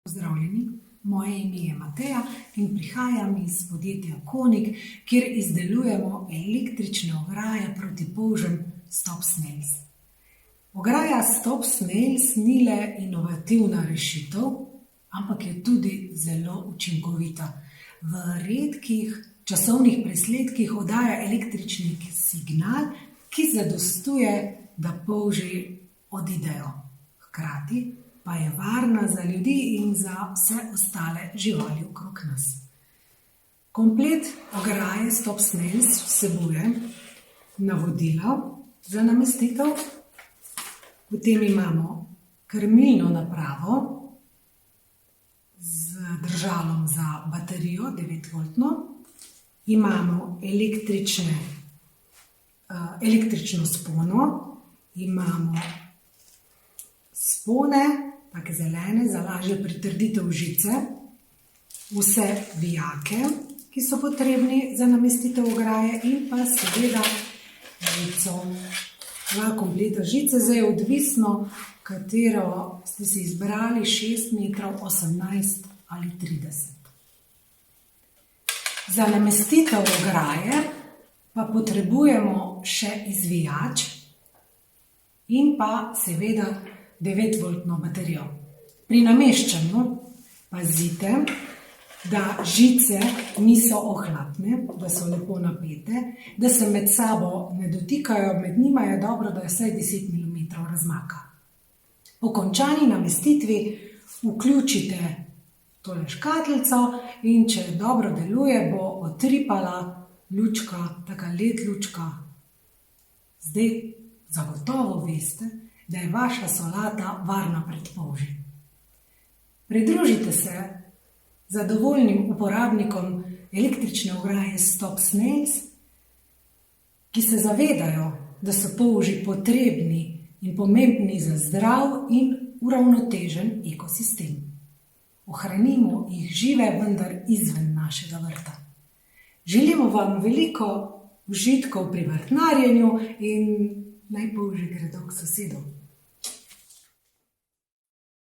Pozdravljeni, moje ime je Mateja in prihajam iz podjetja Konik, kjer izdelujemo električne ograje proti polžem Stop Snails. Ograja Stop Snails ni le inovativna rešitev, ampak je tudi zelo učinkovita. V redkih časovnih presledkih oddaja električni signal, ki zadostuje, da polži odidejo. Hkrati pa je varna za ljudi in za vse ostale živali okrog nas. Komplet ograje Stop Snails vsebuje navodila za namestitev, potem imamo krmilno napravo z držalom za baterijo 9-voltno, imamo električno spono, imamo spone, take zelene, za lažjo pritrditev žice, vse vijake, ki so potrebni za namestitev ograje, in pa seveda žico. Dva kompleta žice, zdaj je odvisno, katero ste si izbrali, 6 metrov, 18 ali 30. Za namestitev ograje pa potrebujemo še izvijač in pa seveda 9-voltno baterijo. Pri nameščanju pazite, da žice niso ohlapne, da so lepo napete, da se med sabo ne dotikajo, med njima je dobro, da je vsaj 10 mm razmaka. Po končani namestitvi vključite tole škatlico in če dobro deluje, bo utripala lučka, taka LED lučka. Zdaj zagotovo veste, da je vaša solata varna pred polži. Pridružite se zadovoljnim uporabnikom električne ograje Stop Snails, ki se zavedajo, da so polži potrebni in pomembni za zdrav in uravnotežen ekosistem. Ohranimo jih žive, vendar izven našega vrta. Želimo vam veliko užitkov pri vrtnarjenju in naj polži gredo k sosedu.